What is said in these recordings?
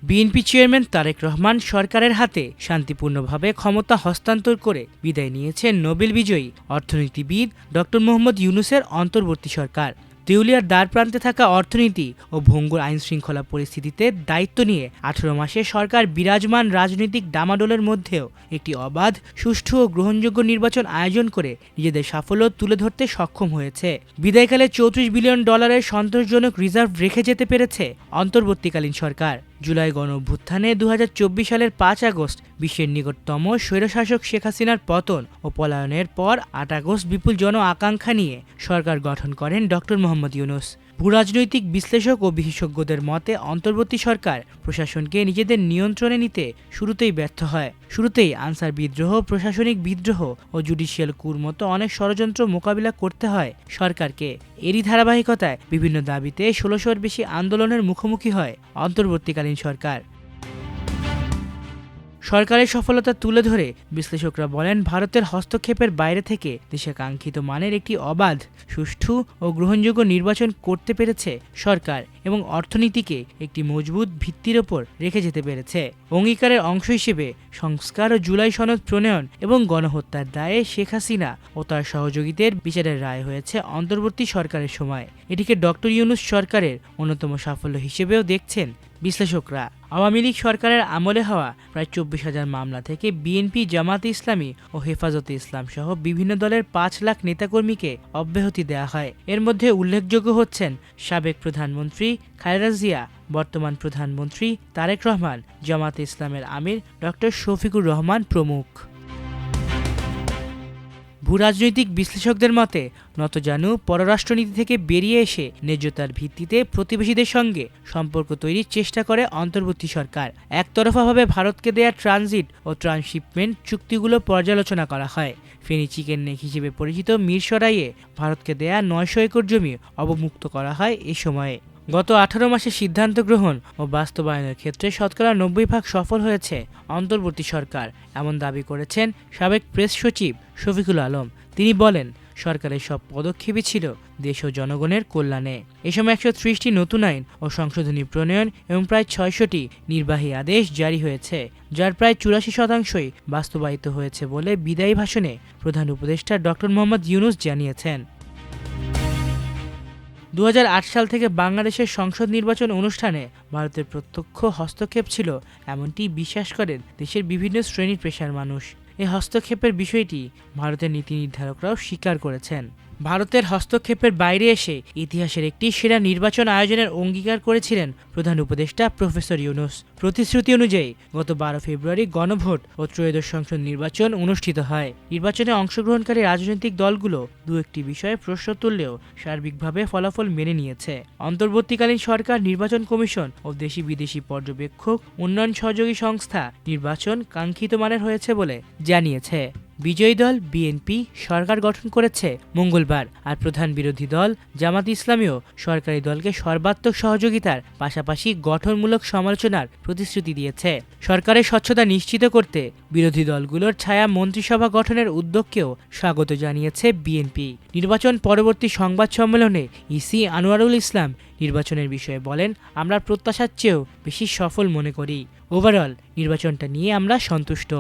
BNP chairman Tarique Rahman সরকারের হাতে শান্তিপূর্ণভাবে ক্ষমতা হস্তান্তর করে বিদায় নিয়েছেন নোবেল বিজয়ী অর্থনীতিবিদ ড. মোহাম্মদ ইউনূসের অন্তর্বর্তী সরকার। দেউলিয়ার দ্বারপ্রান্তে থাকা অর্থনীতি ও ভঙ্গুর আইনশৃঙ্খলা পরিস্থিতিতে দায়িত্ব নিয়ে 18 মাসে সরকার বিরাজমান রাজনৈতিক ডামাডোলের মধ্যেও একটি অবাধ, সুষ্ঠু ও গ্রহণযোগ্য নির্বাচন আয়োজন করে নিজেদের সাফল্য তুলে ধরতে সক্ষম হয়েছে। বিদায়কালে $34 বিলিয়ন সন্তোষজনক রিজার্ভ রেখে যেতে পেরেছে অন্তর্বর্তীকালীন সরকার। জুলাই গণঅভ্যুত্থানে 2024 সালের 5 আগস্ট বিশ্বের নিকটতম স্বৈরশাসক শেখ হাসিনার পতন ও পলায়নের পর 8 আগস্ট বিপুল জন আকাঙ্ক্ষা নিয়ে সরকার গঠন করেন ড. মোহাম্মদ ইউনূস। ভূরাজনৈতিক বিশ্লেষক ও বিশেষজ্ঞদের মতে অন্তর্বর্তী সরকার প্রশাসনকে নিজেদের নিয়ন্ত্রণে নিতে শুরুতেই ব্যর্থ হয়। শুরুতেই আনসার বিদ্রোহ, প্রশাসনিক বিদ্রোহ ও জুডিশিয়াল কুর মতো অনেক ষড়যন্ত্র মোকাবিলা করতে হয় সরকারকে। এরই ধারাবাহিকতায় বিভিন্ন দাবিতে 1600-এর বেশি আন্দোলনের মুখোমুখি হয় অন্তর্বর্তীকালীন সরকার। সরকারের সফলতা তুলে ধরে বিশ্লেষকরা বলেন, ভারতের হস্তক্ষেপের বাইরে থেকে দেশে কাঙ্ক্ষিত মানের একটি অবাধ, সুষ্ঠু ও গ্রহণযোগ্য নির্বাচন করতে পেরেছে সরকার এবং অর্থনীতিকে একটি মজবুত ভিত্তির ওপর রেখে যেতে পেরেছে। অঙ্গীকারের অংশ হিসেবে সংস্কার ও জুলাই সনদ প্রণয়ন এবং গণহত্যার দায়ে শেখ হাসিনা ও তার সহযোগীদের বিচারের রায় হয়েছে অন্তর্বর্তী সরকারের সময়। এটিকে ড. ইউনূস সরকারের অন্যতম সাফল্য হিসেবেও দেখছেন বিশ্লেষকরা। আওয়ামী লীগ সরকারের আমলে হওয়া প্রায় 24,000 মামলা থেকে বিএনপি, জামাতে ইসলামী ও হেফাজতে ইসলাম সহ বিভিন্ন দলের 5 লাখ নেতাকর্মীকে অব্যাহতি দেওয়া হয়। এর মধ্যে উল্লেখযোগ্য হচ্ছেন সাবেক প্রধানমন্ত্রী খালেদা জিয়া, বর্তমান প্রধানমন্ত্রী তারেক রহমান, জামাতে ইসলামের আমির ড. শফিকুর রহমান প্রমুখ। ভূরাজনৈতিক বিশ্লেষকদের মতে নতজানু পররাষ্ট্রনীতি থেকে বেরিয়ে এসে ন্যায্যতার ভিত্তিতে প্রতিবেশীদের সঙ্গে সম্পর্ক তৈরির চেষ্টা করে অন্তর্বর্তী সরকার। একতরফাভাবে ভারতকে দেয়া ট্রানজিট ও ট্রান্সশিপমেন্ট চুক্তিগুলো পর্যালোচনা করা হয়। ফেনী চিকেন নেক হিসেবে পরিচিত মিরসরাইয়ে ভারতকে দেয়া 900 একর জমি অবমুক্ত করা হয় এ সময়ে। গত 18 মাসে সিদ্ধান্ত গ্রহণ ও বাস্তবায়নের ক্ষেত্রে শতকরা 90% সফল হয়েছে অন্তর্বর্তী সরকার, এমন দাবি করেছেন সাবেক প্রেস সচিব শফিকুল আলম। তিনি বলেন, সরকারের সব পদক্ষেপই ছিল দেশ ও জনগণের কল্যাণে। এ সময় 130টি নতুন আইন ও সংশোধনী প্রণয়ন এবং প্রায় 600টি নির্বাহী আদেশ জারি হয়েছে, যার প্রায় 84% বাস্তবায়িত হয়েছে বলে বিদায়ী ভাষণে প্রধান উপদেষ্টা ড. মোহাম্মদ ইউনূস জানিয়েছেন। 2008 সাল থেকে বাংলাদেশের সংসদ নির্বাচন অনুষ্ঠানে ভারতের প্রত্যক্ষ হস্তক্ষেপ ছিল, এমনটি বিশ্বাস করেন দেশের বিভিন্ন শ্রেণীর পেশার মানুষ। এই হস্তক্ষেপের বিষয়টি ভারতের নীতি নির্ধারকরাও স্বীকার করেছেন। ভারতের হস্তক্ষেপের বাইরে এসে ইতিহাসের একটি সেরা নির্বাচন আয়োজনের অঙ্গীকার করেছিলেন প্রধান উপদেষ্টা প্রফেসর ইউনূস। প্রতিশ্রুতি অনুযায়ী গত 12 ফেব্রুয়ারি গণভোট ও ত্রয়োদশ সংসদ নির্বাচন অনুষ্ঠিত হয়। নির্বাচনে অংশগ্রহণকারী রাজনৈতিক দলগুলো দু-একটি বিষয়ে প্রশ্ন তুললেও সার্বিকভাবে ফলাফল মেনে নিয়েছে। অন্তর্বর্তীকালীন সরকার, নির্বাচন কমিশন ও দেশি বিদেশি পর্যবেক্ষক, উন্নয়ন সহযোগী সংস্থা নির্বাচন কাঙ্ক্ষিত মানের হয়েছে বলে জানিয়েছে। বিজয়ী দল বিএনপি সরকার গঠন করেছে মঙ্গলবার, আর প্রধান বিরোধী দল জামাত ইসলামীও সরকারি দলকে সর্বাত্মক সহযোগিতার পাশাপাশি গঠনমূলক সমালোচনার প্রতিশ্রুতি দিয়েছে। সরকারের স্বচ্ছতা নিশ্চিত করতে বিরোধী দলগুলোর ছায়া মন্ত্রিসভা গঠনের উদ্যোগকেও স্বাগত জানিয়েছে বিএনপি। নির্বাচন পরবর্তী সংবাদ সম্মেলনে ইসি আনোয়ারুল ইসলাম নির্বাচনের বিষয়ে বলেন, আমরা প্রত্যাশার চেয়েও বেশি সফল মনে করি। ওভারঅল নির্বাচনটা নিয়ে আমরা সন্তুষ্ট।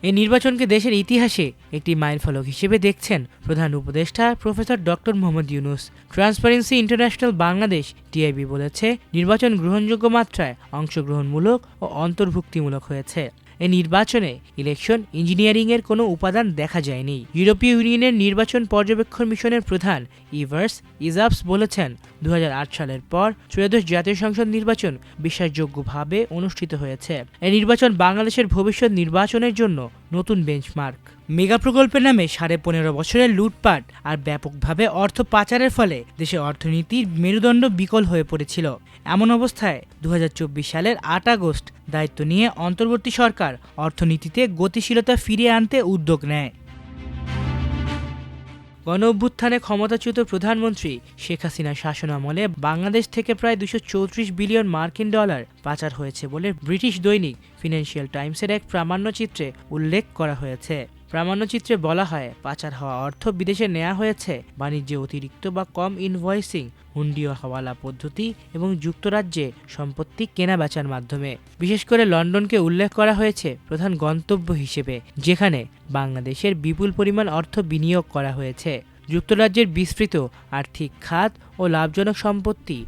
এই নির্বাচনকে দেশের ইতিহাসে একটি মাইলফলক হিসেবে দেখছেন প্রধান উপদেষ্টা প্রফেসর ড. Mohammad Yunus. Transparency international Bangladesh TIB বলেছে, নির্বাচন গ্রহণযোগ্য মাত্রায় অংশগ্রহণমূলক ও অন্তর্ভুক্তিমূলক হয়েছে। এই নির্বাচনে ইলেকশন ইঞ্জিনিয়ারিংয়ের কোনো উপাদান দেখা যায়নি। ইউরোপীয় ইউনিয়নের নির্বাচন পর্যবেক্ষণ মিশনের প্রধান ইভার্স ইজাবস বলেছেন, 2008 সালের পর ত্রয়োদশ জাতীয় সংসদ নির্বাচন বিশ্বাসযোগ্যভাবে অনুষ্ঠিত হয়েছে। এই নির্বাচন বাংলাদেশের ভবিষ্যৎ নির্বাচনের জন্য নতুন বেঞ্চমার্ক। মেগা প্রকল্পের নামে 15.5 বছরের লুটপাট আর ব্যাপকভাবে অর্থ পাচারের ফলে দেশের অর্থনীতির মেরুদণ্ড বিকল হয়ে পড়েছিল। এমন অবস্থায় 2024 সালের 8 আগস্ট দায়িত্ব নিয়ে অন্তর্বর্তী সরকার অর্থনীতিতে গতিশীলতা ফিরিয়ে আনতে উদ্যোগ নেয়। গণঅভ্যুত্থানে ক্ষমতাচ্যুত প্রধানমন্ত্রী শেখ হাসিনার শাসনামলে বাংলাদেশ থেকে প্রায় $234 বিলিয়ন পাচার হয়েছে বলে ব্রিটিশ দৈনিক ফিনান্সিয়াল টাইমসের এক প্রামাণ্যচিত্রে উল্লেখ করা হয়েছে। প্রামাণ্যচিত্রে বলা হয়, পাচার হওয়া অর্থ বিদেশে নেওয়া হয়েছে বাণিজ্যে অতিরিক্ত বা কম ইনভয়েসিং, হুন্ডি ও হাওয়ালা পদ্ধতি এবং যুক্তরাজ্যে সম্পত্তি কেনা বেচার মাধ্যমে। বিশেষ করে লন্ডনকে উল্লেখ করা হয়েছে প্রধান গন্তব্য হিসেবে, যেখানে বাংলাদেশের বিপুল পরিমাণ অর্থ বিনিয়োগ করা হয়েছে। যুক্তরাজ্যের বিস্তৃত আর্থিক খাত ও লাভজনক সম্পত্তি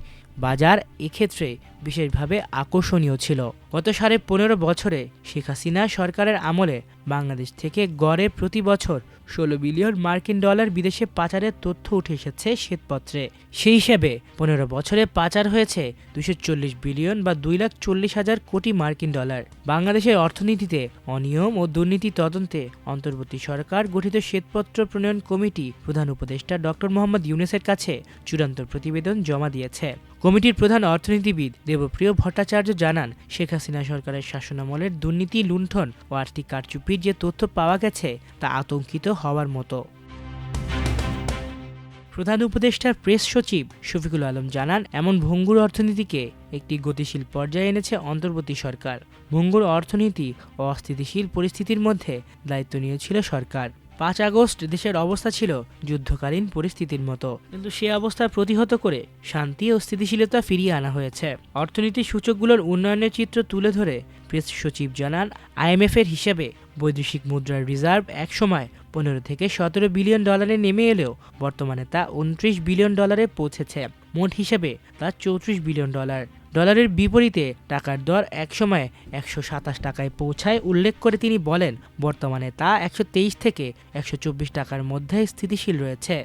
বাজার এক্ষেত্রে বিশেষভাবে আকর্ষণীয় ছিল। গত 15.5 বছরে শেখ হাসিনা সরকারের আমলে বাংলাদেশ থেকে গড়ে প্রতি বছর 16 বিলিয়ন মার্কিন ডলার বিদেশে পাচারের তথ্য উঠে এসেছে শ্বেতপত্রে। সেই হিসেবে 15 বছরে পাচার হয়েছে 240 বিলিয়ন বা 2,40,000 কোটি মার্কিন ডলার। বাংলাদেশের অর্থনীতিতে অনিয়ম ও দুর্নীতি তদন্তে অন্তর্বর্তী সরকার গঠিত শ্বেতপত্র প্রণয়ন কমিটি প্রধান উপদেষ্টা ডক্টর মোহাম্মদ ইউনূসের কাছে চূড়ান্ত প্রতিবেদন জমা দিয়েছে। কমিটির প্রধান অর্থনীতিবিদ দেবপ্রিয় ভট্টাচার্য জানান, শেখ হাসিনা সরকারের শাসনামলের দুর্নীতি, লুণ্ঠন ও আর্থিক কারচুপির যে তথ্য পাওয়া গেছে তা আতঙ্কিত হওয়ার মতো। প্রধান উপদেষ্টার প্রেস সচিব শফিকুল আলম জানান, এমন ভঙ্গুর অর্থনীতিকে একটি গতিশীল পর্যায়ে এনেছে অন্তর্বর্তী সরকার। ভঙ্গুর অর্থনীতি ও অস্থিতিশীল পরিস্থিতির মধ্যে দায়িত্ব নিয়েছিল সরকার। 5 আগস্ট দেশের অবস্থা ছিল যুদ্ধকালীন পরিস্থিতির মতো, কিন্তু সে অবস্থা প্রতিহত করে শান্তি ও স্থিতিশীলতা ফিরিয়ে আনা হয়েছে। অর্থনীতির সূচকগুলোর উন্নয়নের চিত্র তুলে ধরে প্রেস সচিব জানান, IMF এর হিসাবে বৈদেশিক মুদ্রার রিজার্ভ একসময় 15 থেকে 17 বিলিয়ন ডলারে নেমে এলেও বর্তমানে তা 29 বিলিয়ন ডলারে পৌঁছেছে। মোট হিসেবে তা 34 বিলিয়ন ডলার। ডলারের বিপরীতে টাকার দর একসময় 127 টাকায় পৌঁছায় উল্লেখ করে তিনি বলেন, বর্তমানে তা 123 থেকে 124 টাকার মধ্যে স্থিতিশীল রয়েছে।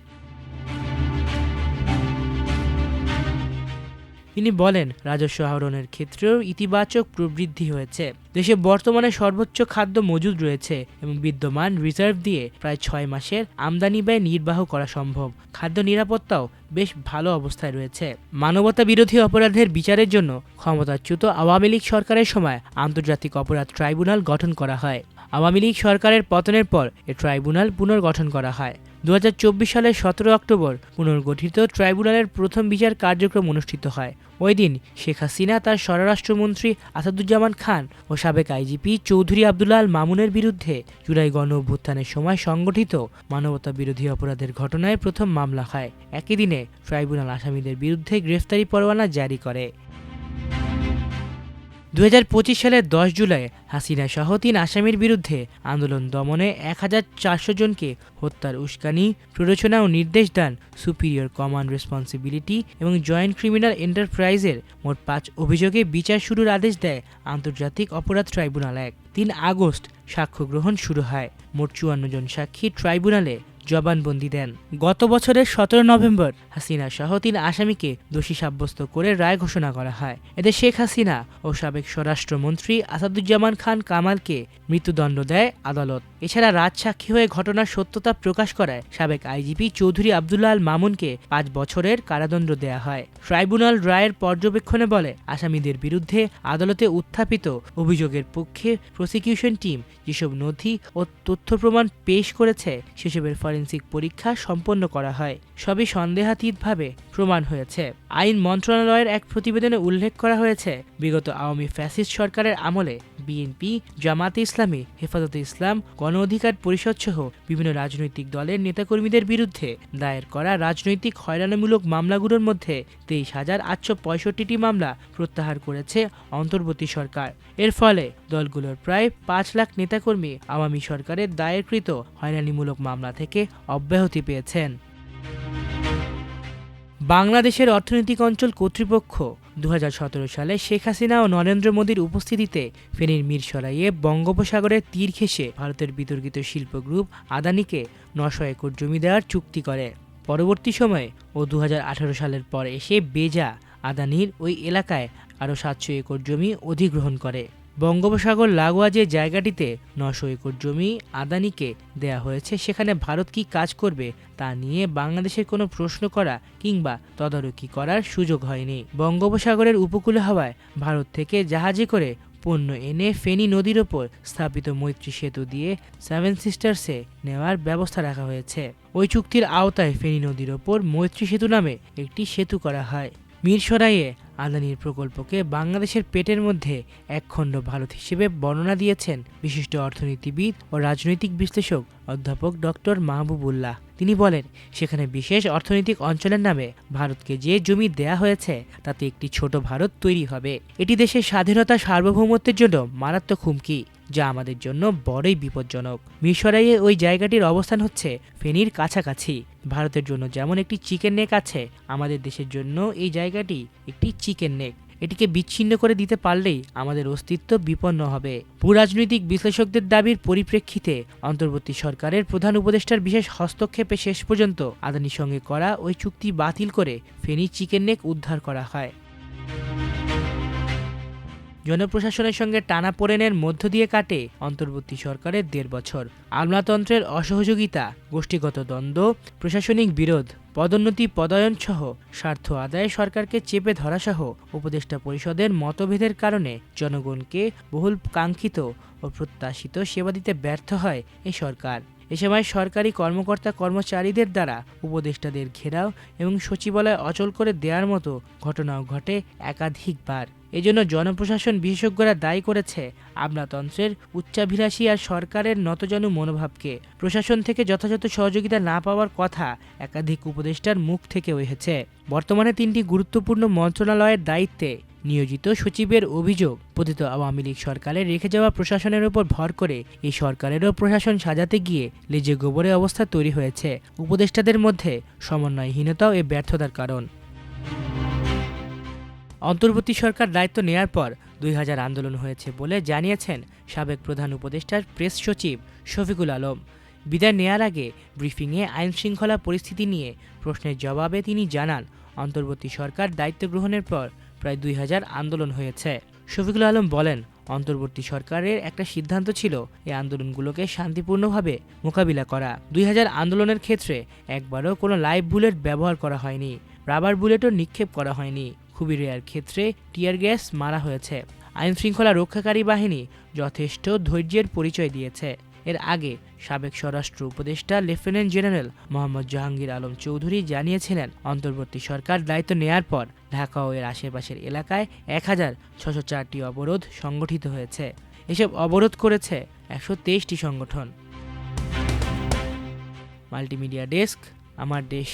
তিনি বলেন, রাজস্ব আহরণের ক্ষেত্রেও ইতিবাচক প্রবৃদ্ধি হয়েছে। দেশে বর্তমানে সর্বোচ্চ খাদ্য মজুদ রয়েছে এবং বিদ্যমান রিজার্ভ দিয়ে প্রায় 6 মাসের আমদানি ব্যয় নির্বাহ করা সম্ভব। খাদ্য নিরাপত্তাও বেশ ভালো অবস্থায় রয়েছে। মানবতা বিরোধী অপরাধের বিচারের জন্য ক্ষমতাচ্যুত আওয়ামী লীগ সরকারের সময় আন্তর্জাতিক অপরাধ ট্রাইব্যুনাল গঠন করা হয়। আওয়ামী লীগ সরকারের পতনের পর এ ট্রাইব্যুনাল পুনর্গঠন করা হয়। 2024 সালের 17 অক্টোবর পুনর্গঠিত ট্রাইব্যুনালের প্রথম বিচার কার্যক্রম অনুষ্ঠিত হয়। ওই দিন শেখ হাসিনা তার স্বরাষ্ট্রমন্ত্রী আসাদুজ্জামান খান ও সাবেক আইজিপি চৌধুরী আব্দুল্লাহ আল মামুনের বিরুদ্ধে জুলাই গণ অভ্যুত্থানের সময় সংগঠিত মানবতা বিরোধী অপরাধের ঘটনায় প্রথম মামলা হয়। একই দিনে ট্রাইব্যুনাল আসামিদের বিরুদ্ধে গ্রেফতারি পরোয়ানা জারি করে। 2025 সালের 10 জুলাই হাসিনা সহ 3 আসামির বিরুদ্ধে আন্দোলন দমনে 1400 জনকে হত্যার উস্কানি, প্ররোচনা ও নির্দেশ দান সুপিরিয়র কমান্ড রেসপন্সিবিলিটি এবং জয়েন্ট ক্রিমিনাল এন্টারপ্রাইজের মোট 5 অভিযোগে বিচার শুরুর আদেশ দেয় আন্তর্জাতিক অপরাধ ট্রাইব্যুনাল 1। 3 আগস্ট সাক্ষ্য গ্রহণ শুরু হয়। মোট 54 জন সাক্ষী ট্রাইব্যুনালে জবানবন্দি দেন। গত বছরের 17 নভেম্বর হাসিনা সহ 3 আসামিকে দোষী সাব্যস্ত করে রায় ঘোষণা করা হয়। এতে শেখ হাসিনা ও সাবেক স্বরাষ্ট্রমন্ত্রী আসাদুজ্জামান খান কামালকে মৃত্যুদণ্ড দেয় আদালত। এছাড়া রাজসাক্ষী হয়ে ঘটনার সত্যতা প্রকাশ করায় সাবেক আইজিপি চৌধুরী আব্দুল্লাহ আল মামুনকে 5 বছরের কারাদণ্ড দেয়া হয়। ট্রাইব্যুনাল রায়ের পর্যবেক্ষণে বলে, আসামিদের বিরুদ্ধে আদালতে উত্থাপিত অভিযোগের পক্ষে প্রসিকিউশন টিম যেসব নথি ও তথ্য প্রমাণ পেশ করেছে সেসবের ফরেনসিক পরীক্ষা সম্পন্ন করা হয়। সবই সন্দেহাতীতভাবে প্রমাণ হয়েছে। আইন মন্ত্রণালয়ের এক প্রতিবেদনে উল্লেখ করা হয়েছে, বিগত আওয়ামী ফ্যাসিস্ট সরকারের আমলে বিএনপি, জামাতে ইসলামী, হেফাজতে ইসলাম, গণ অধিকার পরিষদ সহ বিভিন্ন রাজনৈতিক দলের নেতাকর্মীদের বিরুদ্ধে দায়ের করা রাজনৈতিক হয়রানিমূলক মামলাগুলোর মধ্যে 23,865টি মামলা প্রত্যাহার করেছে অন্তর্বর্তী সরকার। এর ফলে দলগুলোর প্রায় 5 লাখ নেতাকর্মী আওয়ামী সরকারের দায়েরকৃত হয়রানিমূলক মামলা থেকে অব্যাহতি পেয়েছেন। বাংলাদেশের অর্থনৈতিক অঞ্চল কর্তৃপক্ষ 2017 সালে শেখ হাসিনা ও নরেন্দ্র মোদীর উপস্থিতিতে ফেনীর মিরসরাইয়ে বঙ্গোপসাগরের তীর ঘেঁষে ভারতের বিতর্কিত শিল্প গ্রুপ আদানিকে 900 একর জমি দেওয়ার চুক্তি করে। পরবর্তী সময়ে ও 2018 সালের পর এসে বেজা আদানির ওই এলাকায় আরও 700 একর জমি অধিগ্রহণ করে। বঙ্গোপসাগর লাগোয়া যে জায়গাটিতে 900 একর জমি আদানিকে দেয়া হয়েছে, সেখানে ভারত কি কাজ করবে তা নিয়ে বাংলাদেশের কোনো প্রশ্ন করা কিংবা তদারকি করার সুযোগ হয়নি। বঙ্গোপসাগরের উপকূলে হওয়ায় ভারত থেকে জাহাজে করে পণ্য এনে ফেনী নদীর ওপর স্থাপিত মৈত্রী সেতু দিয়ে 7 সিস্টার্সে নেওয়ার ব্যবস্থা রাখা হয়েছে। ওই চুক্তির আওতায় ফেনী নদীর ওপর মৈত্রী সেতু নামে একটি সেতু করা হয়। মিরসরাইয়ে আদানির প্রকল্পকে বাংলাদেশের পেটের মধ্যে একখণ্ড ভারত হিসেবে বর্ণনা দিয়েছেন বিশিষ্ট অর্থনীতিবিদ ও রাজনৈতিক বিশ্লেষক অধ্যাপক ডক্টর মাহবুবুল্লাহ। তিনি বলেন, সেখানে বিশেষ অর্থনৈতিক অঞ্চলের নামে ভারতকে যে জমি দেয়া হয়েছে তাতে একটি ছোট ভারত তৈরি হবে। এটি দেশের স্বাধীনতা সার্বভৌমত্বের জন্য মারাত্মক হুমকি, যা আমাদের জন্য বড়ই বিপজ্জনক। মিরসরাইয়ে ওই জায়গাটির অবস্থান হচ্ছে ফেনীর কাছাকাছি। ভারতের জন্য যেমন একটি চিকেন নেক আছে, আমাদের দেশের জন্য এই জায়গাটি একটি চিকেন নেক। এটিকে বিচ্ছিন্ন করে দিতে পারলেই আমাদের অস্তিত্ব বিপন্ন হবে। ভূরাজনৈতিক বিশ্লেষকদের দাবির পরিপ্রেক্ষিতে অন্তর্বর্তী সরকারের প্রধান উপদেষ্টার বিশেষ হস্তক্ষেপে শেষ পর্যন্ত আদানির সঙ্গে করা ওই চুক্তি বাতিল করে ফেনী চিকেন নেক উদ্ধার করা হয়। জনপ্রশাসনের সঙ্গে টানাপোড়েনের মধ্য দিয়ে কাটে অন্তর্বর্তী সরকারের ১.৫ বছর। আমলাতন্ত্রের অসহযোগিতা, গোষ্ঠীগত দ্বন্দ্ব, প্রশাসনিক বিরোধ, পদোন্নতি পদায়ন সহ স্বার্থ আদায়ে সরকারকে চেপে ধরাসহ উপদেষ্টা পরিষদের মতভেদের কারণে জনগণকে বহুল কাঙ্ক্ষিত ও প্রত্যাশিত সেবা দিতে ব্যর্থ হয় এই সরকার। এ সময় সরকারি কর্মকর্তা কর্মচারীদের দ্বারা উপদেষ্টাদের ঘেরাও এবং সচিবালয় অচল করে দেওয়ার মতো ঘটনাও ঘটে একাধিকবার। এজন্য জনপ্রশাসন বিশেষজ্ঞরা দায়ী করেছে আমলাতন্ত্রের উচ্চাভিলাষী আর সরকারের নতজানু মনোভাবকে। প্রশাসন থেকে যথাযথ সহযোগিতা না পাওয়ার কথা একাধিক উপদেষ্টার মুখ থেকে হয়েছে। বর্তমানে 3টি গুরুত্বপূর্ণ মন্ত্রণালয়ের দায়িত্বে নিয়োজিত সচিবের অভিযোগ, পতিত আওয়ামী লীগ সরকারের রেখে যাওয়া প্রশাসনের উপর ভর করে এই সরকারেরও প্রশাসন সাজাতে গিয়ে লেজে গোবরে অবস্থা তৈরি হয়েছে। উপদেষ্টাদের মধ্যে সমন্বয়হীনতাও এ ব্যর্থতার কারণ। অন্তর্বর্তী সরকার দায়িত্ব নেয়ার পর ২০০০ আন্দোলন হয়েছে বলে জানিয়েছেন সাবেক প্রধান উপদেষ্টার প্রেস সচিব শফিকুল আলম। বিদায় নেয়ার আগে ব্রিফিংয়ে আইনশৃঙ্খলা পরিস্থিতি নিয়ে প্রশ্নের জবাবে তিনি জানান, অন্তর্বর্তী সরকার দায়িত্ব গ্রহণের পর প্রায় ২০০০ আন্দোলন হয়েছে। শফিকুল আলম বলেন, অন্তর্বর্তী সরকারের একটা সিদ্ধান্ত ছিল এই আন্দোলনগুলোকে শান্তিপূর্ণভাবে মোকাবিলা করা। ২০০০ আন্দোলনের ক্ষেত্রে একবারও কোনো লাইভ বুলেট ব্যবহার করা হয়নি, রাবার বুলেটও নিক্ষেপ করা হয়নি। খুবই রেয়ার ক্ষেত্রে টিয়ার গ্যাস মারা হয়েছে। আইনশৃঙ্খলা রক্ষাকারী বাহিনী যথেষ্ট ধৈর্যের পরিচয় দিয়েছে। এর আগে সাবেক স্বরাষ্ট্র উপদেষ্টা লেফটেন্যান্ট জেনারেল মোহাম্মদ জাহাঙ্গীর আলম চৌধুরী জানিয়েছিলেন, অন্তর্বর্তী সরকার দায়িত্ব নেয়ার পর ঢাকা ও এর আশেপাশের এলাকায় ১,৬০৪টি অবরোধ সংগঠিত হয়েছে। এসব অবরোধ করেছে ১২৩টি সংগঠন। মাল্টিমিডিয়া ডেস্ক, আমার দেশ।